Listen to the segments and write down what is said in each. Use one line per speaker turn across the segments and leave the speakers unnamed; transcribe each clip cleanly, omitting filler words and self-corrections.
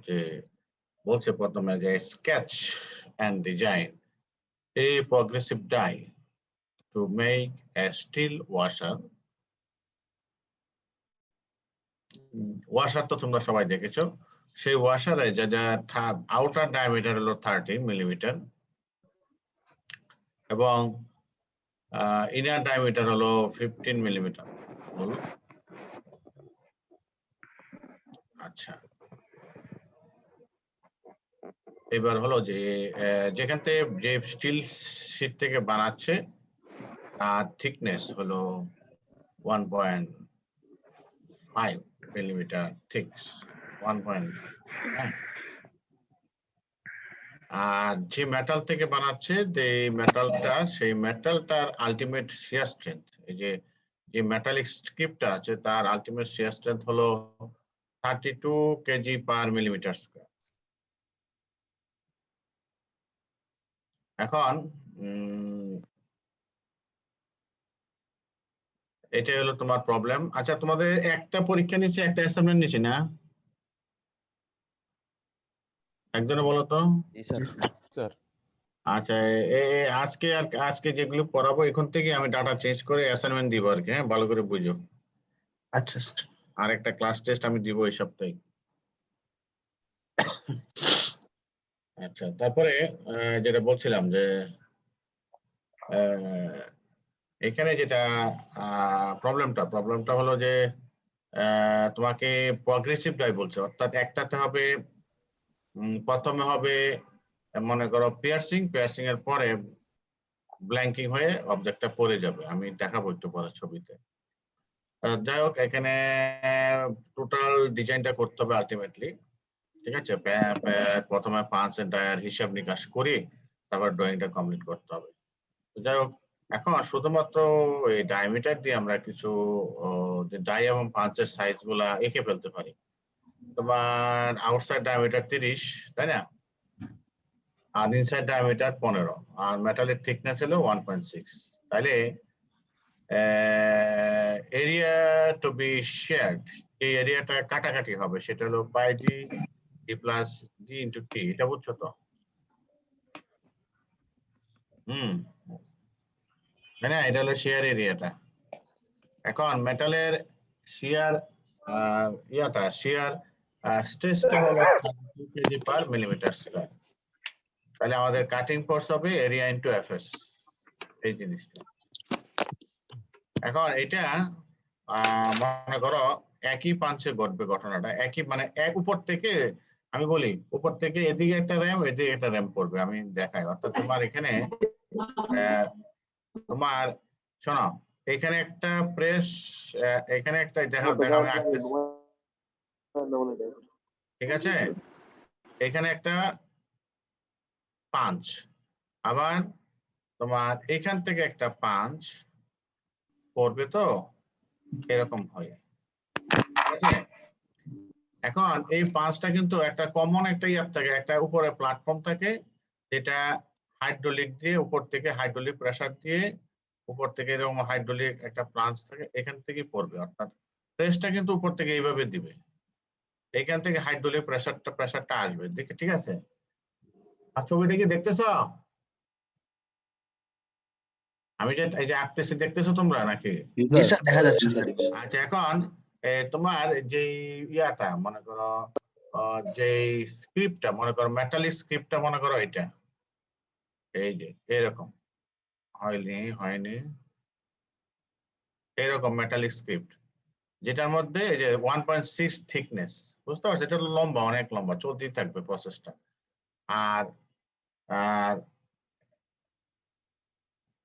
যে বলছে প্রথমে যে sketch and design a progressive die to make a steel washer. Washer তো তোমরা সবাই দেখেছো, সেই ওয়াশারে যেটা আউটার ডায়ামিটার হলো 30 মিলিমিটার এবং ইনার ডায়ামিটার হলো 15 মিলিমিটার। আচ্ছা, এবার হলো যে যেখান থেকে যে স্টিল শিট থেকে বানাচ্ছে তার থিকনেস হলো 1.5 মিলিমিটার ঠিক 1. আর যে মেটাল থেকে বানাচ্ছে সেই মেটালটার আলটিমেট শিয়ার স্ট্রেংথ, এই যে মেটালিক স্ক্রিপ্টটা আছে তার আলটিমেট শিয়ার স্ট্রেংথ হলো 32 কেজি পার মিলিমিটার স্কয়ার। এখন এটাই হলো তোমার প্রবলেম। আচ্ছা, তোমাদের একটা পরীক্ষা নিচ্ছে, একটা অ্যাসাইনমেন্ট নিচ্ছে না? একজনে বলো তো। আচ্ছা, আজকে যেগুলো পড়াবো এখন থেকে আমি ডাটা চেঞ্জ করে অ্যাসাইনমেন্ট দিব আর কি। হ্যাঁ, ভালো করে বুঝো।
আচ্ছা,
আর একটা ক্লাস টেস্ট আমি দিব এই সপ্তাহে। আচ্ছা, তারপরে যেটা বলছিলাম যে এখানে যেটা প্রবলেমটা হলো যে তোমাকে প্রগ্রেসিভ ডাই বলছে, অর্থাৎ একটাতে হবে প্রথমে হবে মনে করো পিয়ার্সিং এর পরে ব্ল্যাঙ্কিং হয়ে অবজেক্টটা পড়ে যাবে। আমি দেখাবো একটু পরে ছবিতে। যাই হোক, এখানে টোটাল ডিজাইনটা করতে হবে আলটিমেটলি, ঠিক আছে। প্রথমে পাঁচ ডায়ার হিসাব নিকাশ করি, তারপর ড্রয়িংটা কমপ্লিট করতে হবে। যাই হোক, এখন শুধুমাত্র এই ডায়ামিটার দিয়ে আমরা কিছু ডাই এবং পাঁচের সাইজ গুলা এঁকে ফেলতে পারি। তোমার আউটসাইড ডায়ামিটার 30, তাই না? আর ইনসাইড ডায়ামিটার 15, আর মেটালের থিকনেস হলো 1.6। তাহলে এরিয়া টু বি শেয়ার্ড, এই এরিয়াটা কাটাকাটি হবে, সেটা হলো পাই D plus D into T. এটা বুঝছো তো? তাই না? এটা হলো শেয়ার এরিয়াটা। এখন মেটালের শেয়ার শেয়ার স্ট্রেসটা হলো 32 কেজি পার মিলিমিটার স্কয়ার। তাহলে আমাদের কাটিং ফোর্স হবে এরিয়া ইনটু এফএস, এই জিনিসটা। এখন এটা মনে করো একই পাঞ্চে ঘটবে ঘটনাটা, একই মানে এক উপর থেকে, আমি বলি উপর থেকে এদিকে একটা র্যাম এদিকে একটা র্যাম পড়বে, আমি দেখাই। অর্থাৎ তোমার এখানে তোমার শোনো, এখানে একটা প্রেস, এখানে একটা দেখো আমি আঁকতেছি, ঠিক আছে। এখানে একটা পাঞ্চ, আবার তোমার এখান থেকে একটা পাঞ্চ পড়বে, তো এরকম হয়, ঠিক আছে। এখন এই পাঁচটা কিন্তু একটা কমন একটা ইয়ার থাকে, একটা উপরে প্ল্যাটফর্ম থাকে যেটা হাইড্রোলিক দিয়ে উপর থেকে হাইড্রোলিক প্রেসার দিয়ে উপর থেকে এরকম হাইড্রোলিক একটা প্লাঞ্চ থাকে, এখান থেকে পড়বে। অর্থাৎ প্রেসটা কিন্তু উপর থেকে এইভাবে দিবে, এখান থেকে হাইড্রোলিক প্রেসারটা আসবে, দেখে, ঠিক আছে। আর ছবিটা কি দেখতেছো? আমি যে এই যে আঁকতেছি দেখতেছো তোমরা নাকি?
জি স্যার, দেখা যাচ্ছে স্যার।
আচ্ছা, এখন তোমার যে ইয়াটা মনে করো, যে স্ক্রিপ্টটা মনে করো, মেটালিক স্ক্রিপ্টটা মনে করো এটা, এই যে এরকম হয়নি এরকম মেটালিক স্ক্রিপ্ট, যেটার মধ্যে এই যে 1.6 থিকনেস, বুঝতে পারছো? এটা লম্বা, অনেক লম্বা, চলতেই থাকবে প্রসেসটা। আর আর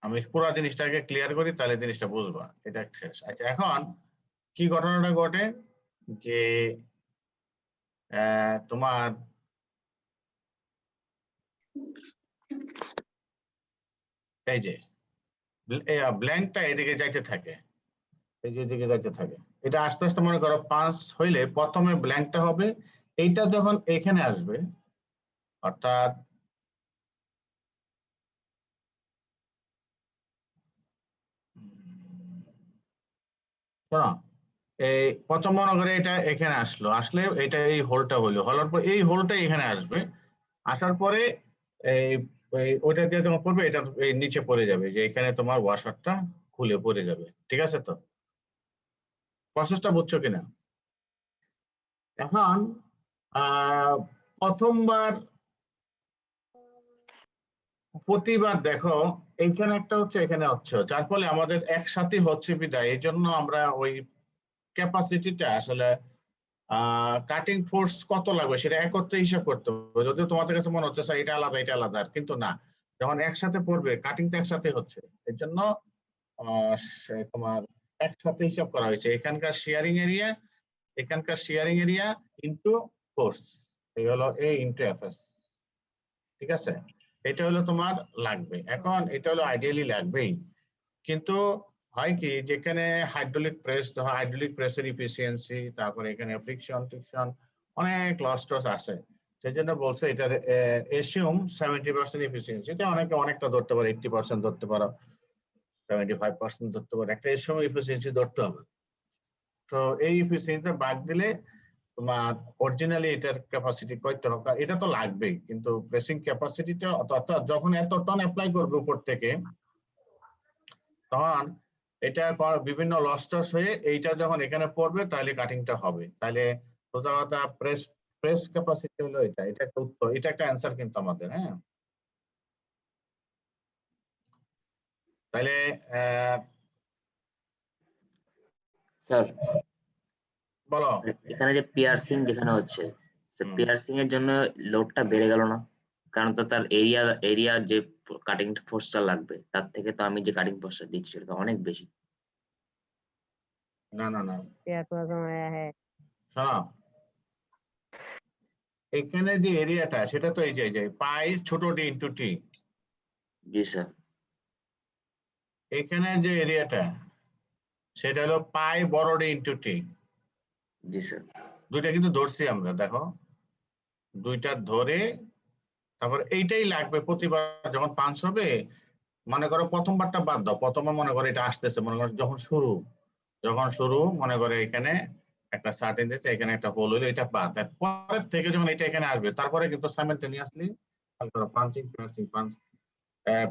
আমি পুরো জিনিসটাকে ক্লিয়ার করি, তাহলে জিনিসটা বুঝবা, এটা শেষ। আচ্ছা, এখন কি ঘটনাটা ঘটে যে তোমার এই যে ব্ল্যাঙ্কটা এদিকে যাইতে থাকে, এই যে এদিকে যাইতে থাকে, এটা আস্তে আস্তে মনে করো পাঁচ হইলে প্রথমে ব্ল্যাঙ্কটা হবে, এইটা যখন এখানে আসবে, অর্থাৎ শোনো, এই প্রথম মনে করে এটা এখানে আসলে এটা এই হোলটা হলো, হওয়ার পর এই হোলটা এখানে আসবে, আসার পরে এই ওইটা দিয়ে যখন পড়বে এটা এই নিচে পড়ে যাবে, যে এখানে তোমার ওয়াশারটা খুলে পড়ে যাবে। ঠিক আছে? তো প্রসেসটা বুঝছো কিনা? এখন প্রথমবার প্রতিবার দেখো এইখানে একটা হচ্ছে, এখানে হচ্ছে, যার ফলে আমাদের একসাথে হচ্ছে বিদায় এই জন্য আমরা ওই ক্যাপাসিটিটা আসলে কাটিং ফোর্স কত লাগবে সেটা একত্রে হিসাব করতে হবে। যদিও তোমাদের কাছে মনে হচ্ছে স্যার এটা আলাদা এটা আলাদা, কিন্তু না, যখন একসাথে পড়বে কাটিং তো একসাথে হচ্ছে, এর জন্য তোমার একসাথে হিসাব করা হয়েছে। এখানকার শেয়ারিং এরিয়া ইনটু ফোর্স, এই হলো এ ইনটু এফএস। ঠিক আছে? এটা হলো তোমার লাগবে। এখন এটা হলো আইডিয়ালি লাগবেই, কিন্তু হয় কি যেখানে হাইড্রোলিক প্রেসের ইফিসিয়েন্সি, তারপরে এখানে ফ্রিকশন টিকশন অনেক লস টস আছে, সেই জন্য বলছে এটার এসিউম 70% ইফিসিয়েন্সি। এটা অনেকটা ধরতে পারো, 80% ধরতে পারো, 75% ধরতে পারো, একটা এসিউম ইফিসিয়েন্সি ধরতে হবে। তো এই ইফিসিয়েন্সি বাদ দিলে তোমার অরিজিনালি এটার ক্যাপাসিটি কত হবে, এটা তো লাগবেই, কিন্তু প্রেসিং ক্যাপাসিটিটা অর্থাৎ যখন এত টন অ্যাপ্লাই করবে উপর থেকে, তখন এটা বিভিন্ন লস টস হয়ে এইটা যখন এখানে পড়বে তাহলে কাটিংটা হবে। তাহলে সোজা কথা প্রেস ক্যাপাসিটি হলো এটা। এটা একটা উত্তর, এটা একটা অ্যান্সার কিন্তু আমাদের। হ্যাঁ, তাহলে
স্যার
বলো।
এখানে যে পিয়ারসিং যেখানে হচ্ছে, পিয়ারসিং এর জন্য লোডটা বেড়ে গেল না? কারণ তো তার এরিয়া যে কাটিং ফোর্সটা লাগবে তার থেকে তো আমি যে কাটিং ফোর্সটা দিচ্ছি সেটা তো অনেক বেশি।
না না না, শোনো, এখানে যে এরিয়াটা সেটা তো এই যে পাই ছোট ডি ইনটু টি।
জি স্যার।
এখানে যে এরিয়াটা সেটা হলো পাই বড় ডি ইনটু টি।
জি স্যার।
দুইটা কিন্তু ধরছি আমরা, দেখো দুইটা ধরে তারপর এইটাই লাগবে প্রতিবার যখন পাঞ্চ হবে। মনে করো প্রথমবারটা বাদ দাও, প্রথমে মনে করো এটা আসতেছে, মনে করো যখন শুরু মনে করো এখানে একটা সার্টেন দিয়েছে, এখানে একটা হোল হলো, এটা বাদ। পরের থেকে যখন এটা এখানে আসবে তারপরে কিন্তু সাইমালটেনিয়াসলি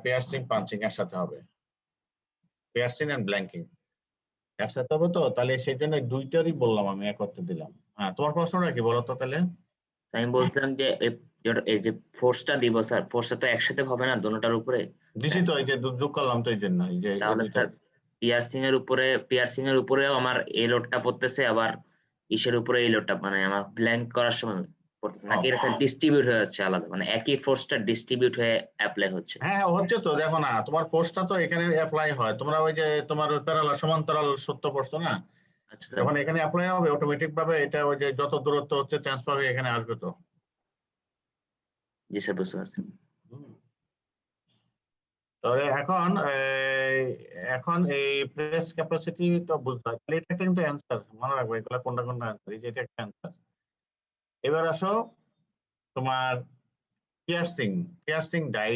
পিয়ার্সিং পাঞ্চিং একসাথে হবে, পিয়ার্সিং এন্ড ব্ল্যাঙ্কিং একসাথে হবে। তো তাহলে সেই জন্য দুইটারই বললাম আমি, একত্রে দিলাম। হ্যাঁ, তোমার প্রশ্নটা কি বলো তো তাহলে?
আমি বলছিলাম যে এই যে ফোর্সটা দিব স্যার, ফোর্সটা তো একসাথে হবে না দোনোটার উপরে।
দিছি তো, এই যে যোগ করলাম তো এই জন্য, এই যে এই
তাহলে
দুইটা।
স্যার পিয়ারসিং এর উপরেও আমার এই লোডটা পড়তেছে, আবার ইসের উপরে এই লোডটা মানে আমার ব্ল্যাঙ্ক করার সময় পড়তেছে, নাকি এটা স্যার ডিস্ট্রিবিউট হয়ে যাচ্ছে আলাদা, মানে একই ফোর্সটা ডিস্ট্রিবিউট হয়ে অ্যাপ্লাই হচ্ছে?
হ্যাঁ হচ্ছে তো, দেখো না তোমার ফোর্সটা তো এখানে অ্যাপ্লাই হয়, তোমরা ওই যে তোমার প্যারালাল সমান্তরাল সূত্র পড়ছো না,
আচ্ছা স্যার।
যখন এখানে অ্যাপ্লাই হবে অটোমেটিক ভাবে এটা ওই যে যত দূরত্ব হচ্ছে ট্রান্সফার হয়ে এখানে আসবে তো।
জি স্যার, বুঝতে পারছি।
তবে এখন এই প্রেস ক্যাপাসিটি তো বুঝতে হয়, তাহলে এটা একটা কিন্তু অ্যান্সার, মনে রাখবে এগুলা কোনটা কোনটা অ্যান্সার, এই যে এটা একটা অ্যান্সার। এবার আসো তোমার পিয়ার্সিং ডাই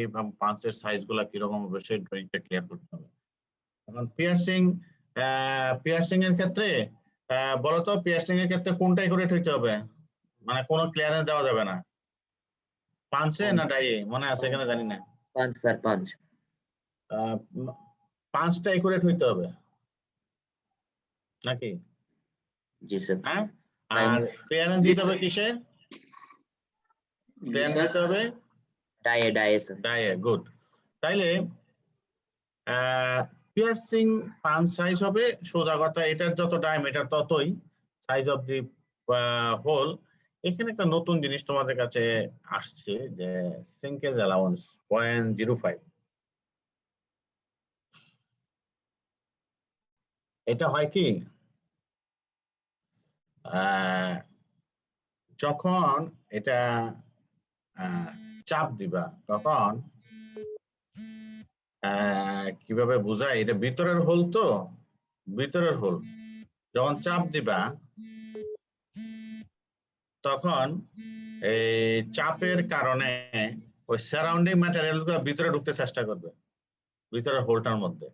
এবং পাঞ্চের সাইজ গুলা কিরকম হবে সেই ড্রয়িংটা ক্লিয়ার করতে হবে। এখন পিয়ার্সিং এর ক্ষেত্রে বলতো পিয়ার্সিং এর ক্ষেত্রে কোনটা একুরেট হইতে হবে, মানে কোনো ক্লিয়ারেন্স দেওয়া যাবে না, পাঞ্চে না ডাইয়ে, মনে আছে এখানে জানি না।
পাঁচ স্যার, পাঁচ।
পাঁচটা একুরেট হইতে হবে নাকি?
জি স্যার।
হ্যাঁ, আর ক্লিয়ারেন্স দিতে হবে কিসে? ক্লিয়ারেন্স দিতে হবে
ডায়ে স্যার।
ডাইয়ে। গুড। তাইলে পিয়ার্সিং পাঞ্চ সাইজ হবে, সোজা কথা এটার যত ডায়ামিটার ততই সাইজ অফ দি হোল। এখানে একটা নতুন জিনিস তোমাদের কাছে আসছে, যে সিঙ্কেজ অ্যালাউন্স 0.05। এটা হয় কি যখন এটা চাপ দিবা তখন কিভাবে বোঝায়, এটা ভিতরের হোল তো, ভিতরের হোল যখন চাপ দিবা তখন এই চাপের কারণে ওই সারাউন্ডিং ম্যাটেরিয়াল গুলো ভিতরে ঢুকতে চেষ্টা করবে, ভিতরের হোলটার মধ্যে।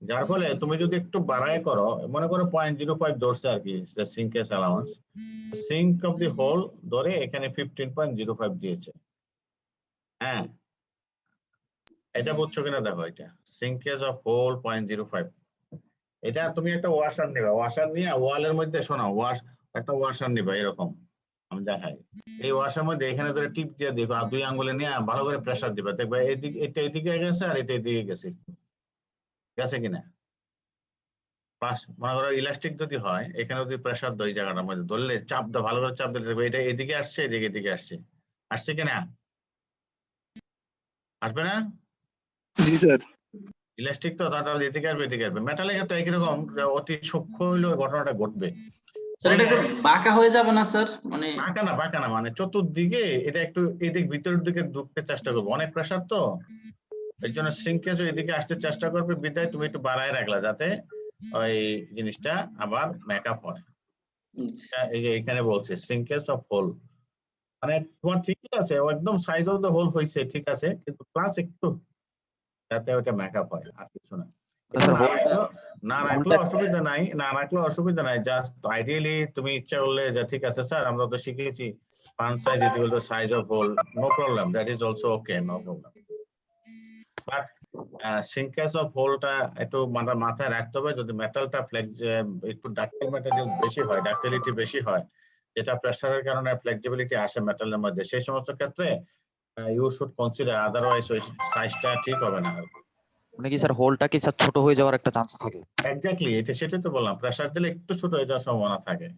যার ফলে তুমি যদি একটু বাড়ায় করো, মনে করো 0.05 ধরছে আর কি sinkage allowance, sink of the hole ধরে এখানে 15.05 দিয়েছে। হ্যাঁ, এটা বুঝছো কিনা দেখো, এটা সিঙ্কেজ অফ হোল 0.05। এটা তুমি একটা ওয়াশার নিবা, ওয়াশার নিয়ে ওয়ালের মধ্যে শোনা একটা ওয়াশার নিবা এরকম, আমি দেখাই। এই ওয়াশার মধ্যে এখানে ধরে টিপ দিয়ে দিবা, 2 আঙ্গুলে নিয়ে ভালো করে প্রেসার দিবা, দেখবা এদিকে, এটা এদিকে গেছে আর এটা এদিকে গেছে, গেছে কিনা। প্লাস মনে করো ইলাস্টিক যদি হয়, এখানে যদি প্রেসার দেয় জায়গাটার মধ্যে ধরলে চাপ দাও, ভালো করে চাপ দিলে দেখবে এটা এদিকে আসছে, এদিকে আসছে, আসছে কিনা, আসবে না?
জি স্যার।
ইলাস্টিক তো তাহলে এদিকে আসবে। মেটালের ক্ষেত্রে একই রকম, অতি সূক্ষ্ম হইলেও ঘটনাটা ঘটবে।
স্যার এটা একটু বাঁকা হয়ে যাবে না স্যার? মানে
বাঁকা না, মানে চতুর্দিকে এটা একটু এদিক ভিতরের দিকে ঢুকতে চেষ্টা করবে, অনেক প্রেসার তো, এর জন্য সিঙ্কেজ এদিকে আসতে চেষ্টা করবে, বিদায় তুমি একটু বাড়ায় রাখলা যাতে ওই জিনিসটা আবার মেকআপ হয়। এই যে এখানে বলছে সিঙ্কেজ অফ হোল, মানে তোমার ঠিকই আছে, একদম সাইজ অফ দ্য হোল হয়েছে ঠিক আছে, কিন্তু প্লাস একটু যাতে ওটা মেকআপ হয়, আর কিছু না। না রাখলেও অসুবিধা নাই, জাস্ট আইডিয়ালি তুমি ইচ্ছা করলে যে ঠিক আছে স্যার আমরা তো শিখেছি punch size is equal to size of hole, no problem, that is also okay, no problem. But sinkage of হোলটা একটু মাথায় রাখতে হবে, যদি মেটালটা একটু ডাক্টাইল ম্যাটেরিয়াল বেশি হয়, ডাক্টিলিটি বেশি হয়, যেটা প্রেসারের কারণে ফ্লেক্সিবিলিটি আসে মেটালের মধ্যে, সেই সমস্ত ক্ষেত্রে ইউ শুড কনসিডার, আদারওয়াইজ ওই সাইজটা ঠিক হবে না।
মানে কি স্যার হোলটা কি স্যার ছোট হয়ে যাওয়ার একটা চান্স থাকে?
এক্স্যাক্টলি, সেটাই তো বললাম, প্রেসার দিলে একটু ছোট হয়ে যাওয়ার সম্ভাবনা থাকে।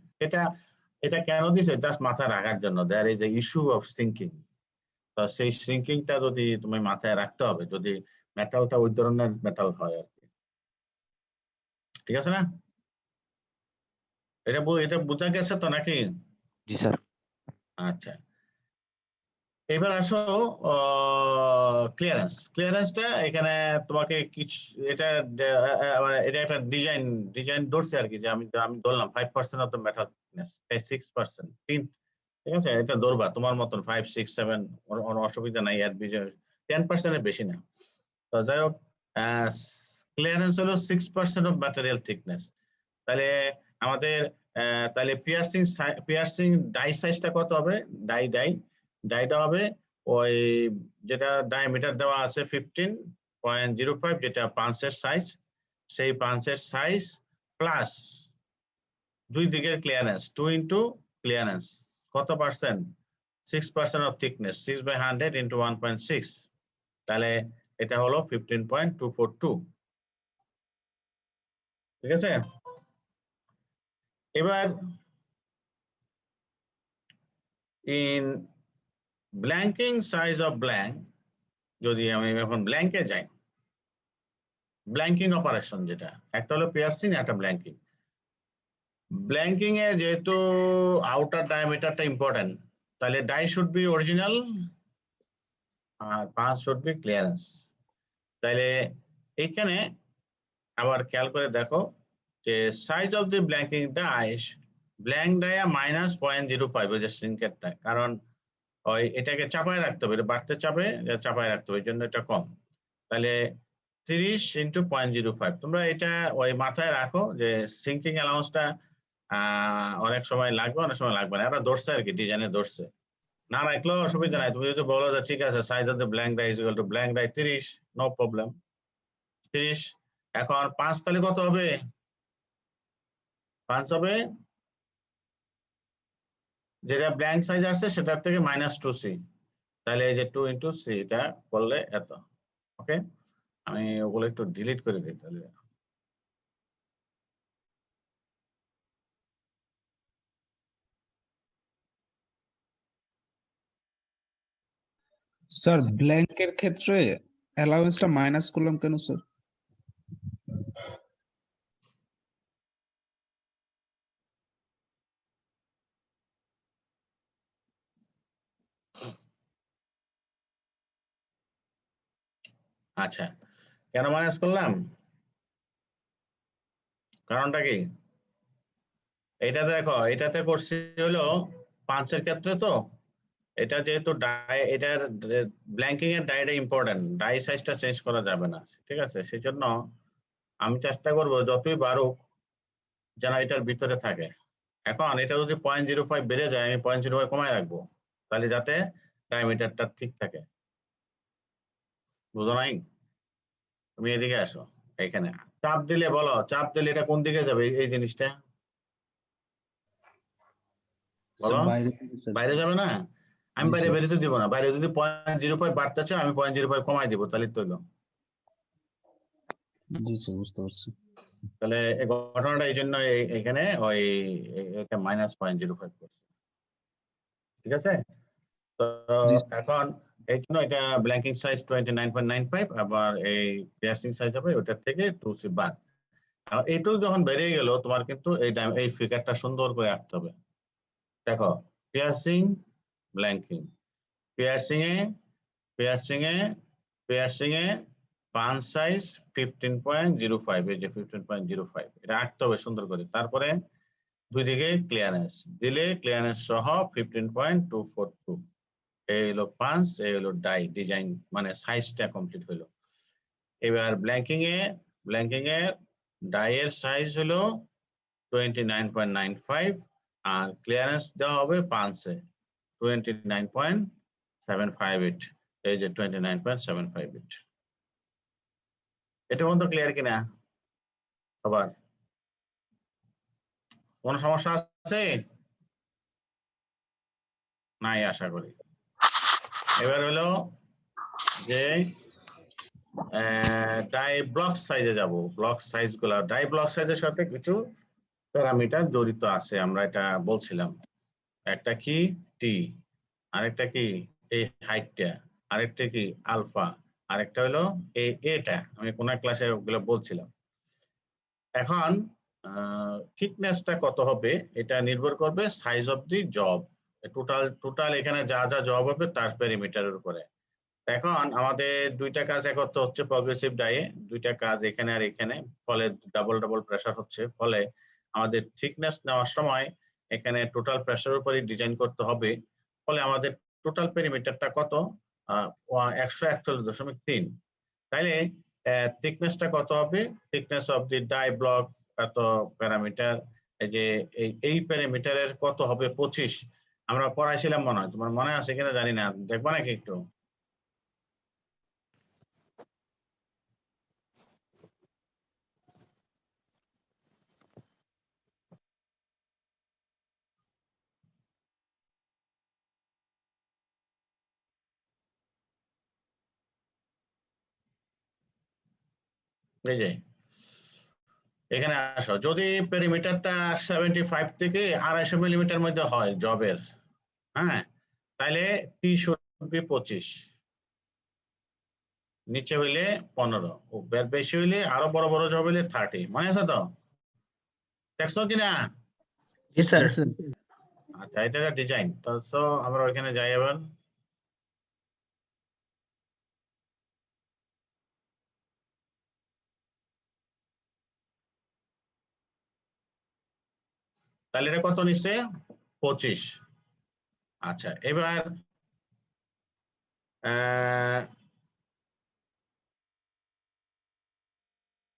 এটা কেন দিছে, জাস্ট মাথায় রাখার জন্য, there is a issue of sinking. তো সেই সিঙ্কিংটা যদি তুমি মাথায় রাখতে হবে, যদি মেটালটা ওই ধরনের মেটাল হয় আর কি, ঠিক আছে না? এটা বোঝা গেছে তো নাকি?
জি স্যার।
আচ্ছা, এবার আসো ক্লিয়ারেন্সটা। এখানে তোমাকে কিছু এটা মানে এটা একটা ডিজাইন ধরছে আর কি, যে আমি ধরলাম 5% অফ দ্য মেটাল থিকনেস, 6%, ঠিক আছে, এটা ধরবা তোমার মতন 5, 6, 7, অসুবিধা নাই, এর 10% এর বেশি না। তো যাই হোক, ক্লিয়ারেন্স হলো 6% অফ ম্যাটেরিয়াল থিকনেস। তাহলে আমাদের তাহলে পিয়ার্সিং ডাই সাইজটা কত হবে? ডাইটা হবে ওই যেটা ডায়ামিটার দেওয়া আছে 15.05, যেটা পাঞ্চের সাইজ, সেই পাঞ্চের সাইজ প্লাস দুই দিকের ক্লিয়ারেন্স, 2 ইন্টু ক্লিয়ারেন্স কত পার্সেন্ট? 6% অফ থিকনেস, 6/100 ইন্টু 1.6, তাহলে এটা হলো 15.242, ঠিক আছে? এবার ইন ব্ল্যাঙ্কিং সাইজ অফ ব্ল্যাঙ্ক, যদি আমি এখন ব্ল্যাঙ্কে যাই, ব্ল্যাঙ্কিং অপারেশন যেটা, একটা হলো পিয়ার্সিং, একটা ব্ল্যাঙ্কিং। ব্ল্যাঙ্কিং এ যেহেতু আউটার ডায়ামিটারটা ইম্পর্টেন্ট, তাহলে ডাই শুড বি অরিজিনাল আর পাঁচ শুড বি ক্লিয়ারেন্স। তাহলে এইখানে আবার খেয়াল করে দেখো যে size of the blanking die, blank dia -0.05, ওই যে সিঙ্কেটটা, কারণ ওই এটাকে চাপায় রাখতে হবে, এটা বাড়তে চাপায় রাখতে হবে, এই জন্য এটা কম। তাহলে 30 ইন্টু 0.05, তোমরা এটা ওই মাথায় রাখো যে সিঙ্কিং অ্যালাউন্সটা অনেক সময় লাগবে, অনেক সময় লাগবে না, এটা ধরছে আর কি, ডিজাইনে ধরছে, না রাখলেও অসুবিধা নাই। তুমি যদি বলো যে ঠিক আছে size of the blank die is equal to blank die 30, no problem, 30। এখন 5 তাহলে কত হবে? 5 হবে যেটা ব্ল্যাঙ্ক সাইজ আসছে সেটার থেকে -2c, তাহলে এই যে 2 ইন্টু সি, এটা করলে এত। ওকে, আমি ওগুলো একটু ডিলিট করে দিই তাহলে।
স্যার ব্ল্যাঙ্কের ক্ষেত্রে অ্যালাউন্সটা মাইনাস করলাম কেন স্যার?
আচ্ছা, কেন মাইনাস করলাম? কারণটা কি? এটা দেখো, এটাতে করছি হলো পাঁচের ক্ষেত্রে, তো এটা যেহেতু এটার ব্ল্যাঙ্কিং এর ডাইটা ইম্পর্টেন্ট, ডাই সাইজটা চেঞ্জ করা যাবে না, ঠিক আছে, সেই জন্য আমি চেষ্টা করব যতই বাড়ুক যেন এটার ভিতরে থাকে। এখন এটা যদি 0.05 বেড়ে যায় আমি 0.05 কমায় রাখবো, তাহলে যাতে ডায়ামিটারটা ঠিক থাকে। বুঝো নাই? তুমি এদিকে আসো, এখানে চাপ দিলে বলো, চাপ দিলে এটা কোন দিকে যাবে এই জিনিসটা?
স্যার
বলো,
বাইরে থেকে স্যার।
বাইরে যাবে না? আমি
জি,
বাইরে
স্যার।
বেরোতে দিব না, বাইরে যদি 0.05 বাড়তে চাই আমি 0.05 কমাই দিব, তাহলে তো হলো।
জি স্যার, বুঝতে পারছি।
তাহলে এই ঘটনাটা এই জন্য এখানে ওই এটা -0.05 করছে। ঠিক আছে? তো
জি
এখন এই জন্য এটা ব্ল্যাঙ্কিং সাইজ 29.95, আবার এই পিয়ার্সিং সাইজ হবে ওটার থেকে 2C বাদ। আর এইটুকু যখন বেরিয়ে গেল তোমার কিন্তু এই ফিগারটা সুন্দর করে আঁকতে হবে। দেখো, পিয়ার্সিং, ব্ল্যাঙ্কিং, পিয়ার্সিং এ পাঞ্চ সাইজ 15.05, এই যে 15.05 এটা আঁকতে হবে সুন্দর করে। তারপরে দুই দিকে ক্লিয়ারেন্স দিলে ক্লিয়ারেন্স সহ 15.242, এই হলো পাঞ্চ, এই হলো ডিজাইন, মানে সাইজটা কমপ্লিট হলো। এবার ব্ল্যাঙ্কিং এ ডাই এর সাইজ হলো 29.95 আর ক্লিয়ারেন্স দেওয়া হবে পাঞ্চে 29.758, এই যে 29.758। এটা পর্যন্ত ক্লিয়ার কিনা? আবার কোন সমস্যা আছে? নাই আশা করি। এবার হলো যে ডাই ব্লক সাইজে যাব। ব্লক সাইজ গুলা, ডাই ব্লক সাইজের সাথে কিছু প্যারামিটার জড়িত আছে, আমরা এটা বলছিলাম। একটা কি টি, আরেকটা কি এই হাইটটা, আরেকটা কি আলফা, আরেকটা হলো এই এটা, আমি কোন ক্লাসে ওগুলো বলছিলাম। এখন থিকনেসটা কত হবে এটা নির্ভর করবে size of the job, total এখানে যা যা জব হবে তার পেরিমিটারের উপরে। এখন আমাদের দুইটা কাজ একত্র হচ্ছে প্রগ্রেসিভ ডাইয়ে, দুইটা কাজ এখানে আর এখানে, ফলে ডাবল প্রেসার হচ্ছে, ফলে আমাদের থিকনেস নেওয়ার সময় এখানে টোটাল প্রেসারের উপরই ডিজাইন করতে হবে। ফলে আমাদের টোটাল পেরিমিটারটা কত? 141.3। তাইলে থিকনেসটা কত হবে? Thickness of the die block এত প্যারামিটার, এই যে এই প্যারামিটারের কত হবে? 25। আমরা পড়াইছিলাম মনে হয়, তোমার মনে আছে কিনা জানি না, দেখবা নাকি একটু? এই যে এখানে আসো, যদি পেরিমিটারটা 75 থেকে 250 মিলিমিটার মধ্যে হয় জবের, হ্যাঁ, তাহলে টি শুড বি 25, নিচে হইলে 15, ও বেশি হইলে আরো বড় বড় জব হইলে 30। মনে আছে তো? দেখছো কিনা?
জি
জি স্যার।
স্যার।
আচ্ছা, এটা একটা ডিজাইন। তো আমরা ওইখানে যাই এবার। তাহলে এটা কত নিচ্ছে? 25। আচ্ছা, এবার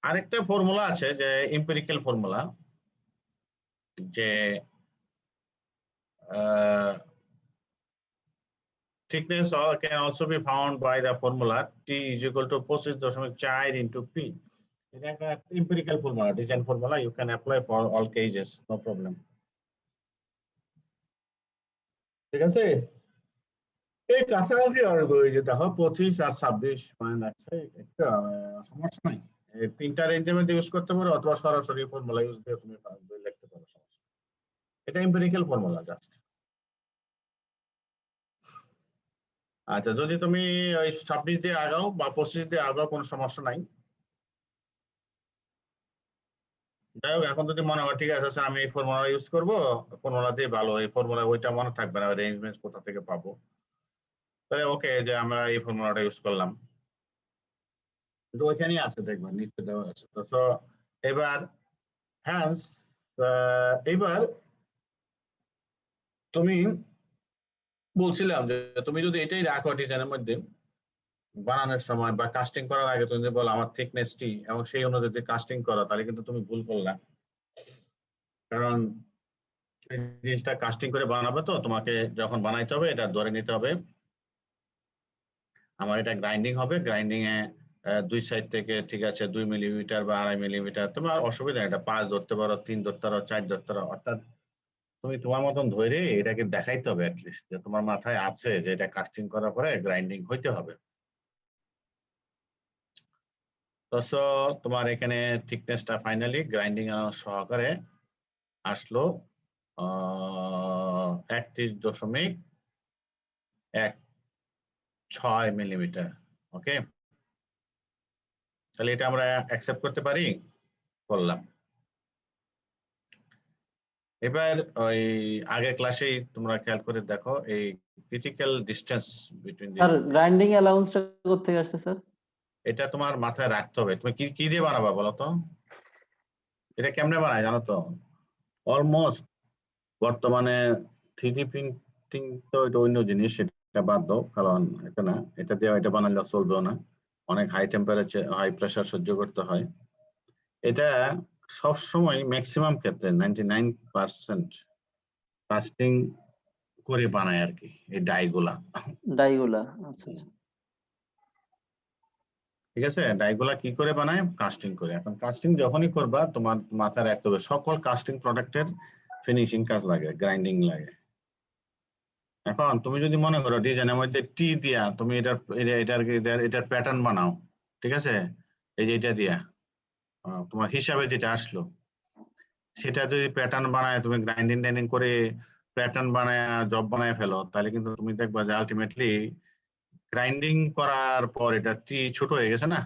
আরেকটা ফর্মুলা আছে, যে এম্পিরিক্যাল ফর্মুলা, যে thickness can also be found by the formula T is equal to 25.4 into P. এটা একটা empirical formula, design formula, you can apply for all cases, no problem. ঠিক আছে, এই কাছাকাছি আর ওই যে দেখো 25 আর 26 মানে লাগছে, একটা সমস্যা নাই। এই তিনটা রেঞ্জের মধ্যে ইউজ করতে পারো, অথবা সরাসরি ফর্মুলা ইউজ দিয়ে তুমি লিখতে পারো, সমস্যা। এটা এম্পিরিক্যাল ফর্মুলা জাস্ট। আচ্ছা, যদি তুমি ওই 26 দিয়ে আগাও বা 25 দিয়ে আগাও কোনো সমস্যা নাই। যাই হোক, এখন যদি মনে হয় ঠিক আছে স্যার আমি এই ফর্মুলা ইউজ করবো, ফর্মুলা দিয়ে ভালো, এই ফর্মুলা ওইটা মনে থাকবে না, রেঞ্জমেন্ট কোথা থেকে পাবো, তাহলে ওকে, যে আমরা এই ফর্মুলাটা ইউজ করলাম, কিন্তু ওইখানেই আছে, দেখবেন নিচে দেওয়া আছে। তো এবার হ্যান্স, এইবার তুমি বলছিলাম যে তুমি যদি এটাই রাখো ডিজাইনের মধ্যে, বানানোর সময় বা কাস্টিং করার আগে তুমি যদি বলো আমার থিকনেস টি এবং সেই অনুযায়ী কাস্টিং করো, তাহলে কিন্তু তুমি ভুল করলা। কারণ এই জিনিসটা কাস্টিং করে বানাবে, তো তোমাকে যখন বানাইতে হবে এটা ধরে নিতে হবে আমার এটা গ্রাইন্ডিং হবে, গ্রাইন্ডিং এ দুই সাইড থেকে ঠিক আছে 2 মিলিমিটার বা 2.5 মিলিমিটার, তোমার অসুবিধা নেই, এটা 5 ধরতে পারো, 3 ধরতে পারো, 4 ধরতে পারো, অর্থাৎ তুমি তোমার মতন ধরে এটাকে দেখাইতে হবে অ্যাটলিস্ট যে তোমার মাথায় আছে যে এটা কাস্টিং করার পরে গ্রাইন্ডিং হইতে হবে। তো তোমার এখানে থিকনেসটা ফাইনালি গ্রাইন্ডিং সহকারে আসলো 31.16 মিলিমিটার। ওকে, তাহলে এটা আমরা অ্যাকসেপ্ট করতে পারি, করলাম। এবার ওই আগের ক্লাসেই তোমরা খেয়াল করে দেখো এই critical distance between
sir grinding অ্যালাউন্সটা কোথা থেকে আসছে স্যার?
এটা তোমার মাথায় রাখতে হবে। তুমি কি কি দিয়ে বানাবা বলো তো? এটা কেমনে বানায় জানো তো? অলমোস্ট বর্তমানে 3D প্রিন্টিং তো এটা অন্য জিনিস, এটা বাদ দাও, কারণ এটা না, এটা দিয়ে এটা বানালে চলবেও না, অনেক হাই টেম্পারেচার হাই প্রেসার সহ্য করতে হয়। এটা সবসময় ম্যাক্সিমাম ক্ষেত্রে 99% কাস্টিং করে বানায় আর কি এই ডাইগুলা।
ডাইগুলা, আচ্ছা আচ্ছা।
ঠিক আছে, ডাইগুলা কি করে বানায়? কাস্টিং করে। এখন কাস্টিং যখনই করবা তোমার মাথায় রাখতে হবে সকল কাস্টিং প্রোডাক্টের ফিনিশিং কাজ লাগে, গ্রাইন্ডিং লাগে। এখন তুমি যদি মনে করো ডিজাইনের মধ্যে টি দিয়া তুমি এটার প্যাটার্ন বানাও, ঠিক আছে, এই যে এটা দিয়া তোমার হিসাবে যেটা আসলো সেটা যদি প্যাটার্ন বানায় তুমি গ্রাইন্ডিং টাইন্ডিং করে প্যাটার্ন বানায় জব বানায় ফেলো, তাহলে কিন্তু তুমি দেখবা যে আলটিমেটলি গ্রাইন্ডিং করার পর এটা টি ছোট হয়ে গেছে না।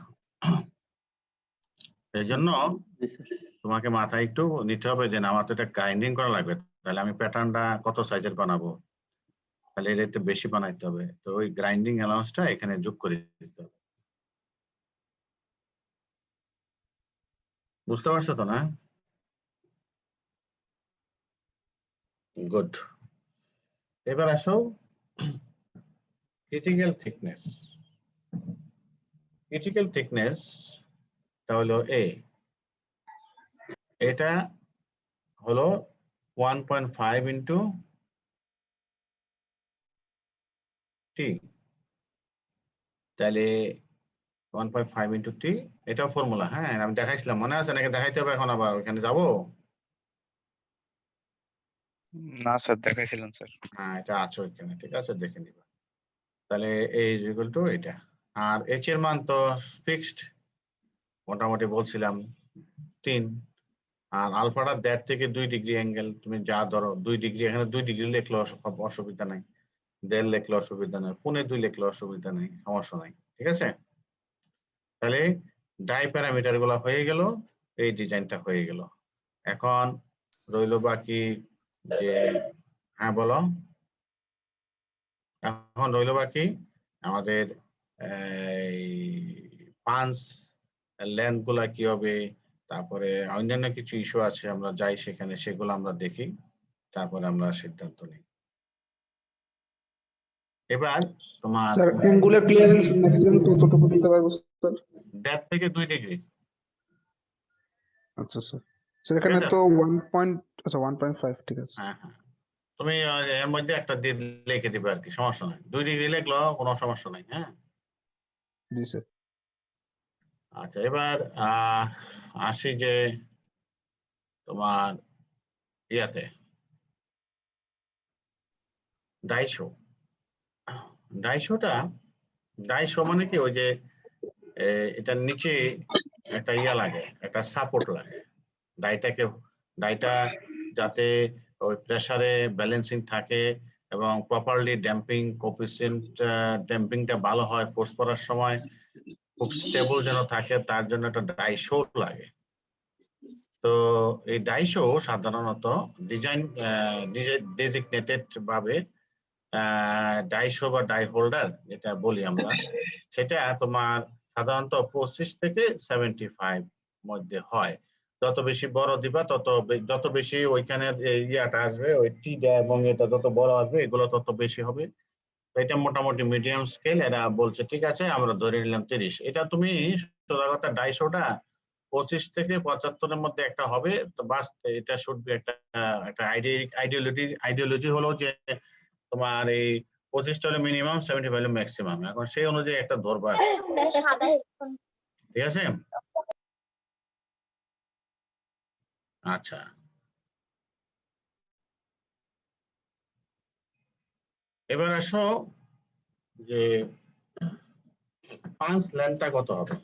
এই জন্য
জি স্যার।
তোমাকে মাথায় একটু নিতে হবে যে না, আমার তো এটা গ্রাইন্ডিং করা লাগবে, তাহলে আমি প্যাটার্নটা কত সাইজের বানাবো, তাহলে এটা একটু বেশি বানাইতে হবে। তো ওই গ্রাইন্ডিং অ্যালাউন্সটা এখানে যোগ করে দিতে হবে। বুঝতে পারছো তো না? গুড। এবার আসো ক্রিটিক্যাল থিকনেস। ক্রিটিক্যাল থিকনেস টা হলো এটা হলো 1.5 ইন্টু টি, তাহলে 1.5 ইন্টু টি, এটাও ফর্মুলা। হ্যাঁ, আমি দেখাইছিলাম, মনে আছে নাকি? দেখাইতে হবে এখন, আবার ওখানে যাবো?
না স্যার, দেখাইছিলেন স্যার।
হ্যাঁ, এটা আছে ওইখানে, ঠিক আছে, দেখে নিবা। তাহলে এই ইকুয়াল টু এটা, আর এইচ এর মান তো ফিক্সড, মোটামুটি বলছিলাম 3, আর আলফাটা 1.5 থেকে 2 ডিগ্রি অ্যাঙ্গেল, তুমি যা ধরো 2 ডিগ্রি, এখানে 2 ডিগ্রি লিখলে অসুবিধা নাই, 1.5 লিখলে অসুবিধা নাই, 1.5 লিখলে অসুবিধা নাই, সমস্যা নাই, ঠিক আছে। তাহলে ডাই প্যারামিটার গুলা হয়ে গেল, এই ডিজাইনটা হয়ে গেল। এখন রইল বাকি যে, হ্যাঁ বলো, এখন রইল বাকি আমাদের পাঞ্চ লেন্থ গুলা কি হবে, তারপরে অন্যান্য কিছু ইস্যু আছে, আমরা যাই সেখানে, সেগুলো আমরা দেখি, তারপরে আমরা সিদ্ধান্ত নিই। এবার তোমার
স্যার অ্যাঙ্গুলার ক্লিয়ারেন্স ম্যাক্সিমাম কতটুকু দিতে পারবো স্যার?
1.5 থেকে 2 ডিগ্রি।
আচ্ছা স্যার। স্যার এখানে তো 1.5, ঠিক আছে।
হ্যাঁ হ্যাঁ, তুমি এর মধ্যে একটা দিয়ে লিখে দিবে আর কি, সমস্যা নাই, 2 ডিগ্রি লিখলো কোনো সমস্যা নাই। হ্যাঁ,
জি স্যার।
আচ্ছা, এবার আসি যে তোমার ইয়াতে ডাইশো। ডাইশো মানে কি, ওই যে এটার নিচে একটা ইয়া লাগে, একটা সাপোর্ট লাগে ডাইটা যাতে ওই প্রেসারে ব্যালেন্সিং থাকে এবং প্রপারলি ড্যাম্পিং কোএফিসিয়েন্ট, ড্যাম্পিংটা ভালো হয়, ফোর্স করার সময় খুব স্টেবল যেন থাকে, তার জন্য একটা ডাইশো লাগে। তো এই ডাইশো সাধারণত ডেজিগনেটেড ভাবে ডাইশো বা ডাই হোল্ডার যেটা বলি আমরা, সেটা তোমার সাধারণত 25 থেকে 75 মধ্যে হয়। যত বেশি বড় দিবা যত বেশি ওইখানে ইয়াটা আসবে, ওই টিটা এবং এটা যত বড় আসবে, এগুলো তত বেশি হবে। তো এটা মোটামুটি মিডিয়াম স্কেল, এরা বলছে ঠিক আছে আমরা ধরে নিলাম 30। এটা তুমি সোজা কথা 250টা 25 থেকে 75-এর মধ্যে একটা হবে। তো বাস এটা শুড বি একটা একটা আইডিওলজি হলো যে তোমার এই 25টা হলো মিনিমাম, 75 হলো ম্যাক্সিমাম। এখন সেই অনুযায়ী একটা ধরবা, ঠিক আছে? আচ্ছা, এবার আসো যে পাঁচ লেন্থটা কত হবে।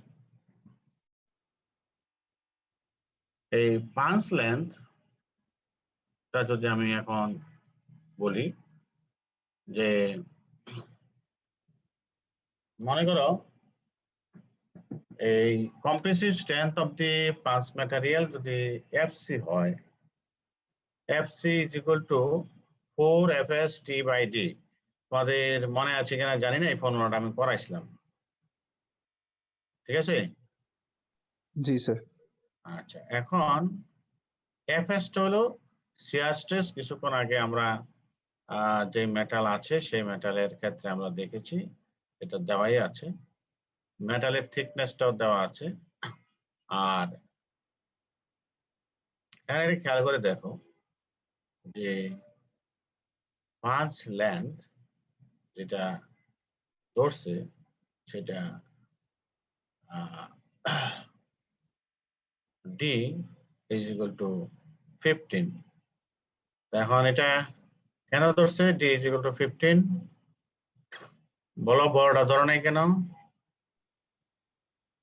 এই পাঁচ লেন্থটা যদি আমি এখন বলি যে মনে করো এই কম্প্রেসিভ স্ট্রেংথ অফ দি পাঁচ ম্যাটেরিয়াল যদি এফসি হয়, FC is equal two 4 FS/T/D। তোমাদের মনে আছে কিনা জানি না, এই ফর্মুলাটা আমি পড়াইছিলাম, ঠিক আছে?
জি স্যার।
আচ্ছা, এখন এফএস টা হলো শিয়ার স্ট্রেস। কিছুক্ষণ আগে আমরা যে মেটাল আছে সেই মেটালের ক্ষেত্রে আমরা দেখেছি এটা দেওয়াই আছে, মেটালের থিকনেসটাও দেওয়া আছে। আর এখানে খেয়াল করে দেখো যে পাঁচ লেন্থ যেটা ধরছে সেটা D is equal to 15। এখন এটা কেন ধরছে D is equal to 15? বলো, বড়টা ধরো নাই কেন?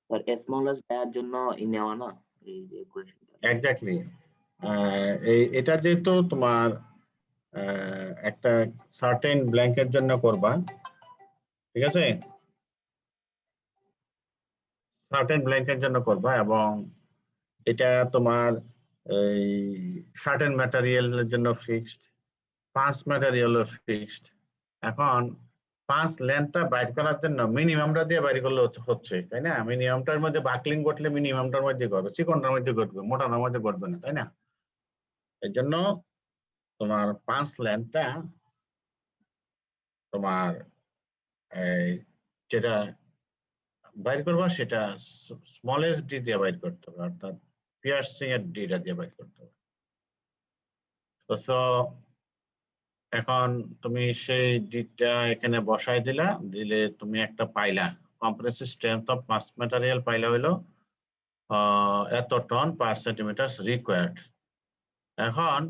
স্যার স্মলেস্ট দেওয়ার জন্য নেওয়া না এই যে কোয়েশ্চেনটা।
এক্স্যাক্টলি। এটা যেহেতু তোমার একটা সার্টেন ব্ল্যাঙ্কের জন্য করবা, ঠিক আছে? সার্টেন ব্ল্যাঙ্কের জন্য করবা এবং এটা তোমার এই সার্টেন ম্যাটেরিয়ালের জন্য ফিক্সড, পাঁচ ম্যাটেরিয়ালও ফিক্সড। এখন পাঁচ লেন্থটা বাইর করার জন্য মিনিমামটা দিয়ে বাইর করলে হচ্ছে, তাই না? মিনিমামটার মধ্যে বাকলিং ঘটলে মিনিমামটার মধ্যে ঘটবে, চিকনটার মধ্যে ঘটবে, মোটাটার মধ্যে ঘটবে না, তাই না? এর জন্য তোমার পাঁচ লেন্থটা তোমার এই যেটা বাইর করবা সেটা স্মলেস্ট ডি দিয়ে বাইর করতে হবে, অর্থাৎ পিয়ার্সিং এর ডিটা দিয়ে বাইর করতে হবে। তো এখন তুমি সেই ডিটা এখানে বসাই দিলা, দিলে তুমি একটা পাইলা compressive strength of mass material পাইলা হইলো এত টন পার সেন্টিমিটার রিকোয়ার্ড। এখন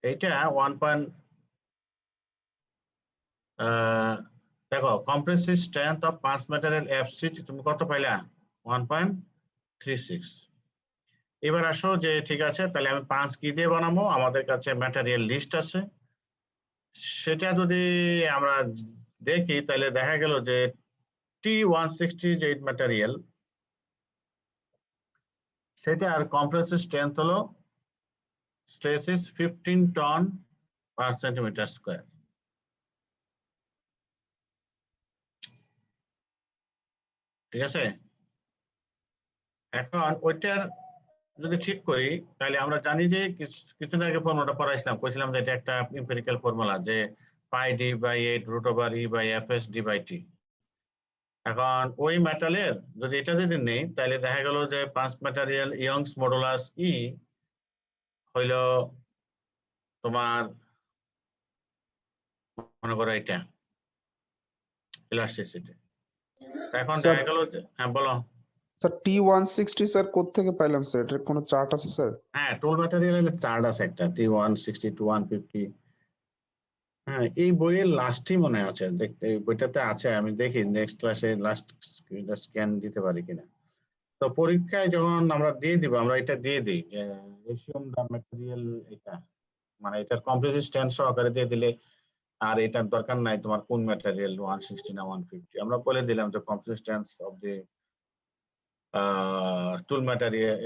এইটা 1. দেখো compressive strength of mass material FC তুমি কত পাইলা? 1.36। এবার আসো যে ঠিক আছে, তাহলে আমি 5 কি দিয়ে বানাবো? আমাদের কাছে ম্যাটেরিয়াল লিস্ট আছে, সেটা যদি আমরা দেখি তাহলে দেখা গেল যে T160 যে ম্যাটেরিয়াল সেটার কম্প্রেসিভ স্ট্রেংথ হলো stress is 15 ton per centimetre square. ঠিক আছে? এখন ওইটার যদি ঠিক করি তাহলে আমরা জানি যে কিছুদিন আগে ফর্মুলাটা পড়াইছিলাম, কইছিলাম যে এটা একটা এম্পিরিক্যাল ফর্মুলা যে পাই ডি বাই 8√/E/Fs/d/t। এখন ওই মেটালের যদি এটা যদি নেই তাহলে দেখা গেল যে পাঁচ ম্যাটেরিয়াল ইয়ংস মডুলাস ই হইল তোমার মনে করো এটা ইলাস্টিসিটি। এখন
স্যার
দেখা গেল যে হ্যাঁ বলো।
স্যার T160 স্যার কোত্থেকে পাইলাম স্যার? এটার কোনো চার্ট আছে স্যার?
হ্যাঁ, টুল ম্যাটেরিয়ালের চার্ট আছে একটা T160 to 150। হ্যাঁ, এই বইয়ের লাস্টই মনে আছে, দেখতে বইটাতে আছে, আমি দেখি নেক্সট ক্লাসে লাস্ট স্ক্যান দিতে পারি কিনা। তো পরীক্ষায় যখন আমরা দিয়ে দিব, আমরা এটা দিয়ে দিই যে রেশিয়াম দা ম্যাটেরিয়াল, এটা মানে এটার কম্প্রেসিভ স্ট্রেংথ সহকারে দিয়ে দিলে আর এটার দরকার নাই তোমার কোন ম্যাটেরিয়াল 160 না 150, আমরা বলে দিলাম যে compressive strength of the tool material,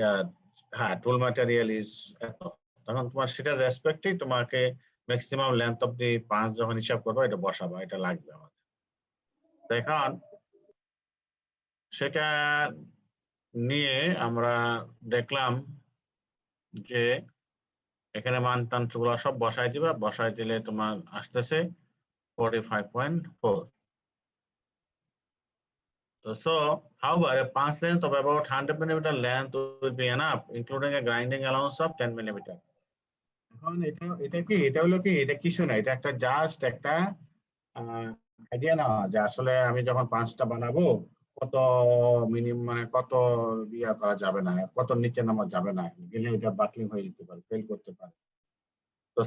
হ্যাঁ টুল ম্যাটেরিয়াল ইজ এত, তখন তোমার সেটার রেসপেক্টেই তোমাকে ম্যাক্সিমাম লেন্থ অফ দি পাঁচ যখন হিসাব করবো এটা বসাবো, এটা লাগবে আমাদের। এখন সেটা নিয়ে আমরা দেখলাম যে এখানে মান টানগুলো সব বসাই দিবা, বসাই দিলে তোমার আসতেছে 45.4. So, however, a punch length of about 100 millimeter length will be enough, including a grinding allowance of 10 millimeter. এখন এটা কি, এটা হলো কি, এটা কিছু না, এটা একটা জাস্ট একটা আইডিয়া না যে আসলে আমি যখন পাঁচটা বানাবো কত মিনিমাম, মানে কত ইয়া করা যাবে না, কত নিচে নামা যাবে না, গেলে এটা বাকলিং হয়ে যেতে পারে, ফেল করতে পারে। তো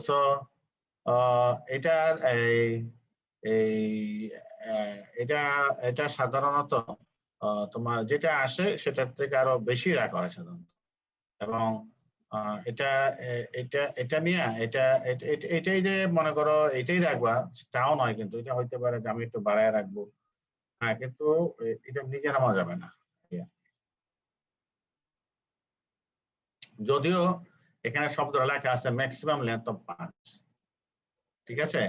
এটার এই এটা এটা সাধারণত তোমার যেটা আসে সেটার থেকে আরো বেশি রাখা হয় সাধারণত। এবং এটা এটা এটা নিয়ে এটাই যে মনে করো এটাই রাখবা তাও নয়, কিন্তু এটা হইতে পারে যে আমি একটু বাড়ায় রাখবো, হ্যাঁ, কিন্তু এটা নিজে নামা যাবে না। যদিও এখানে শব্দ লেখা আছে ম্যাক্সিমাম লেন্থ অফ পাঁচ, ঠিক আছে।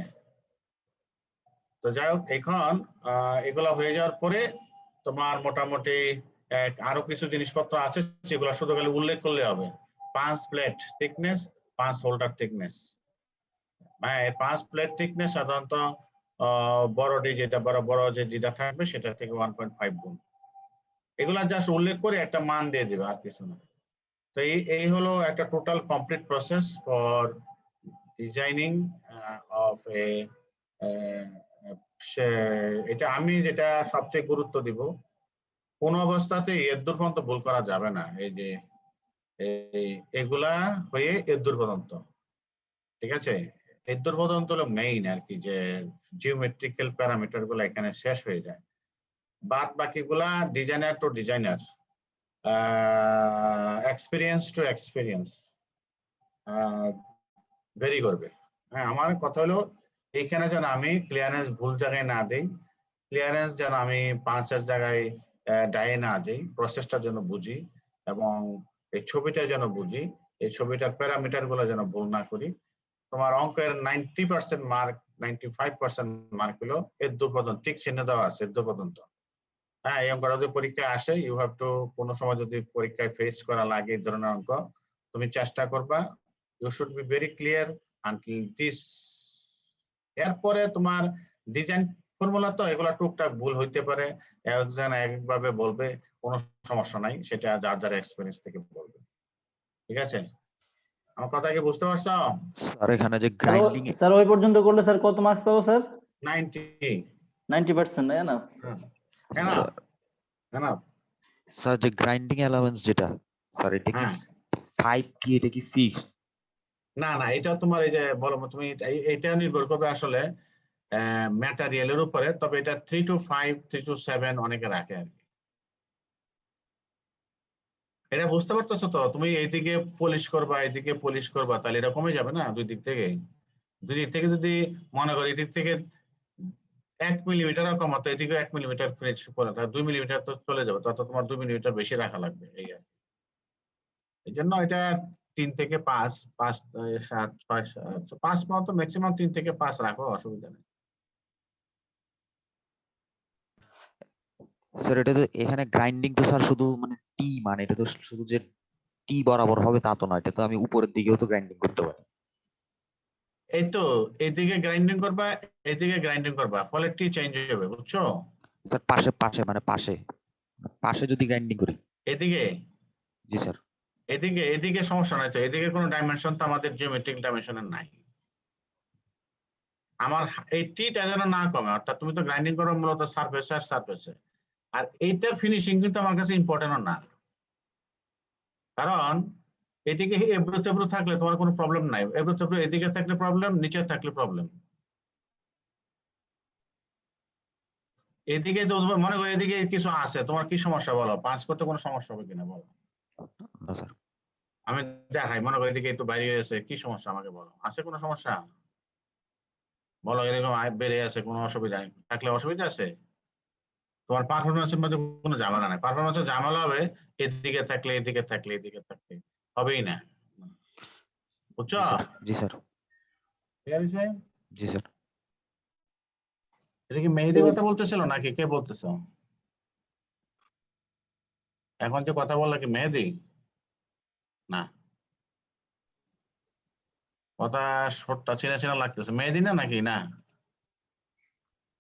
তো যাই হোক, এখন এগুলা হয়ে যাওয়ার পরে তোমার মোটামুটি আরো কিছু জিনিসপত্র আছে যেগুলো শুধু খালি উল্লেখ করলে হবে। পাঁচ প্লেট থিকনেস, পাঁচ হোল্ডার থিকনেস। হ্যাঁ, পাঁচ প্লেট থিকনেস সাধারণত বড়টি যেটা বড় যে যেটা থাকবে সেটা থেকে 1.5 গুণ। এগুলা জাস্ট উল্লেখ করে একটা মান দিয়ে দিবে, আর কিছু না। তো এই হলো একটা total complete process for designing of a, এটা আমি যেটা সবচেয়ে গুরুত্ব দিব, কোন অবস্থাতেই এর দূর পর্যন্ত ভুল করা যাবে না। এই যে এগুলা হয়ে এর দূর পর্যন্ত, ঠিক আছে, এর দূর পর্যন্ত হলো মেইন আর কি, যে জিওমেট্রিক্যাল প্যারামিটার গুলো এখানে শেষ হয়ে যায়। বাদ বাকিগুলা designer to designer, experience to experience very করবে। হ্যাঁ, আমার কথা হলো এইখানে যেন আমি ক্লিয়ারেন্স ভুল জায়গায় না দেই, ক্লিয়ারেন্স যেন আমি পাঁচের জায়গায় ডায়ে না দেই, প্রসেসটা যেন বুঝি এবং এই ছবিটা যেন বুঝি, এই ছবিটার প্যারামিটার গুলো যেন ভুল না করি। তোমার অঙ্কের 90% মার্ক, 95% মার্ক হলো এর দূর পর্যন্ত, ঠিক চিহ্ন দেওয়া আছে এর দূর পর্যন্ত। হ্যাঁ, এই অঙ্কটা যদি পরীক্ষায় আসে, ইউ হ্যাভ টু, কোনো সময় যদি পরীক্ষায় ফেস করা লাগে এই ধরনের অঙ্ক, তুমি চেষ্টা করবা, you should be very clear until this. এরপরে তোমার ডিজাইন ফর্মুলা তো এগুলা টুকটাক ভুল হইতে পারে, একজন একভাবে বলবে, কোনো সমস্যা নাই, সেটা যার যার এক্সপেরিয়েন্স থেকে বলবে, ঠিক আছে। আমার কথা কি বুঝতে পারছো?
স্যার এখানে যে গ্রাইন্ডিং,
স্যার ওই পর্যন্ত করলে স্যার কত মার্কস পাবো স্যার?
90%,
না?
স্যার যে গ্রাইন্ডিং অ্যালাউন্স যেটা, স্যার এটা কি 5 কি, এটা কি ফিক্সড?
না, এটা তোমার এই যে বলো তুমি, এটা নির্ভর করবে আসলে ম্যাটেরিয়ালের উপরে, তবে এটা 3 to 5, 3 to 7 অনেকে রাখে আর কি। এটা বুঝতে পারতেছো তো? তুমি এইদিকে পলিশ করবা, এইদিকে পলিশ করবা, তাহলে এটা কমে যাবে না দুই দিক থেকে। যদি মনে করি এদিক থেকে 1 মিলিমিটারও কমাতো, এদিকে 1 মিলিমিটার ফিনিশ করে, তাহলে 2 মিলিমিটার তো চলে যাবে, তত তোমার 2 মিলিমিটার বেশি রাখা লাগবে, এই আর কি। এই জন্য এটা 3 থেকে 5, 5, 7, 6, 5 পর্যন্ত ম্যাক্সিমাম 3 থেকে 5 রাখো, অসুবিধা নেই।
স্যার এটা তো এখানে গ্রাইন্ডিং তো স্যার শুধু মানে টি, মানে এটা তো শুধু যে টি বরাবর হবে তা তো নয়, এটা তো আমি উপরের দিকেও তো গ্রাইন্ডিং করতে পারি।
এই তো এইদিকে গ্রাইন্ডিং করবা, এইদিকে গ্রাইন্ডিং করবা, ফলে টি চেঞ্জ হয়ে যাবে, বুঝছো?
স্যার পাশে যদি গ্রাইন্ডিং করি
এদিকে,
জি স্যার।
এদিকে সমস্যা নাই তো, এদিকে কোনো ডাইমেনশন তো আমাদের জিওমেট্রিক ডাইমেনশনের নাই। আমার এই টিটা যেন না কমে, অর্থাৎ তুমি তো গ্রাইন্ডিং করো মূলত সারফেসে আর সারফেসে, আর এইটার ফিনিশিং কিন্তু আমার কাছে ইম্পর্টেন্ট না, কারণ এদিকে এবড়ো তেবড়ো থাকলে তোমার কোনো প্রবলেম নাই, এবড়ো তেবড়ো এদিকে থাকলে প্রবলেম, নিচে থাকলে প্রবলেম। এদিকে তো মনে করো এদিকে কিছু আছে, তোমার কি সমস্যা বলো, পাঁচ করতে কোনো সমস্যা হবে কিনা বলো?
না স্যার।
আমি দেখাই, মনে করো এদিকে একটু বাইরে গেছে, কি সমস্যা আমাকে বলো, আছে কোনো সমস্যা বলো? এরকম বেড়ে আছে, কোনো অসুবিধা থাকলে অসুবিধা আছে? তোমার পারফরমেন্সের মধ্যে কোনো ঝামেলা নাই, পারফরমেন্সের ঝামেলা হবে এদিকে থাকলে, এদিকে থাকলে, এদিকে থাকলে হবেই না, বুঝছো?
জি স্যার। জি স্যার।
এটা কি মেহেদি কথা বলতেছিল নাকি কে বলতেছো? এখন যে কথা বললা কি মেহেদি? না, কথা শর্টটা চেনা চেনা লাগতেছে। মেহেদি না নাকি? না,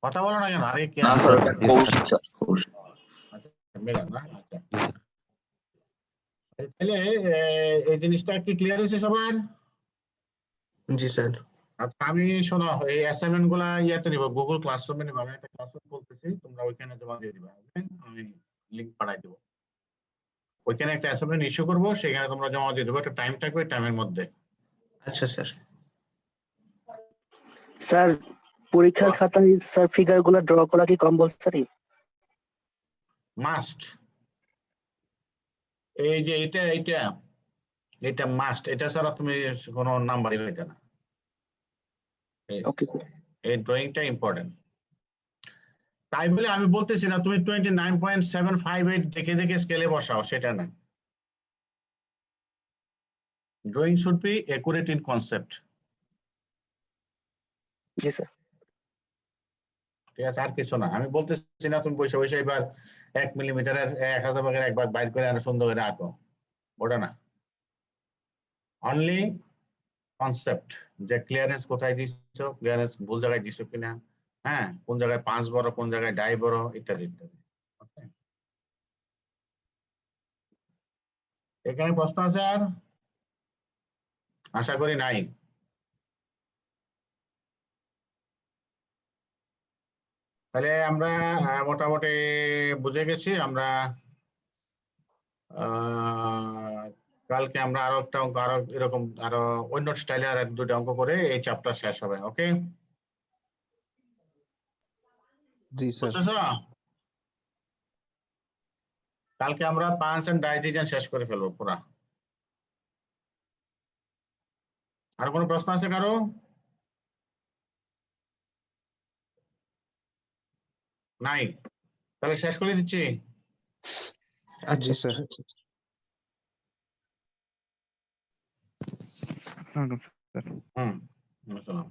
কথা বলো না কেন? আরে কে
না
আছে?
Sir,
yes,
Koushik sir, Koushik.
আচ্ছা, মিলন না? আচ্ছা, তাহলে এই জিনিসটা কি ক্লিয়ার হয়েছে সবার?
জি স্যার।
আচ্ছা, আমি শোনো, এই অ্যাসাইনমেন্ট গুলা ইয়াতে নিব, গুগল ক্লাসরুমে নিব। আমি একটা ক্লাসরুম বলতেছি, তোমরা ওইখানে জমা দিয়ে দিবা। okay? আমি লিংক পাঠাই দেবো। ওইখানে একটা অ্যাসাইনমেন্ট ইস্যু করবো, সেখানে তোমরা জমা দিয়ে দেবো। একটা টাইম থাকবে, টাইমের মধ্যে।
আচ্ছা স্যার।
স্যার পরীক্ষার খাতায় স্যার ফিগার গুলো ড্র করা কি কম্পালসারি?
মাস্ট। এই যে এটা এটা এটা মাস্ট, এটা ছাড়া তুমি কোনো নাম্বারই পাইতে না।
ওকে
এই ড্রয়িংটা ইম্পর্টেন্ট। তাই বলে আমি বলতেছি না তুমি 29.758 দেখে দেখে স্কেলে বসাও, সেটা না। Drawing should be accurate in concept.
G sir.
ঠিক আছে, আর কিছু না। আমি বলতেছি না তুমি বসে বসে এবার 1 মিলিমিটারের 1000 ভাগের একবার বাইর করে আনো, সুন্দর করে আঁকো, ওটা না। অনলি কনসেপ্ট, যে ক্লিয়ারেন্স কোথায় দিচ্ছ, ক্লিয়ারেন্স ভুল জায়গায় দিচ্ছ কিনা, হ্যাঁ, কোন জায়গায় 5 বড়, কোন জায়গায় ডাই বড়, ইত্যাদি ইত্যাদি। Okay? এখানে প্রশ্ন আছে আর? আশা করি নাই। তাহলে আমরা মোটামুটি বুঝে গেছি। আমরা কালকে আমরা আরো একটা অঙ্ক, আরো এরকম আরো অন্য স্টাইলে আর 2টা অঙ্ক করে এই চ্যাপ্টার শেষ হবে। ওকে,
জি স্যার।
বুঝতেছ? কালকে আমরা পাঞ্চ এন্ড ডাইজিশন শেষ করে ফেলবো পুরা। আর কোনো প্রশ্ন আছে কারো? নাই? তাহলে শেষ করে দিচ্ছি।
জি স্যার।
হুম, আসসালাম।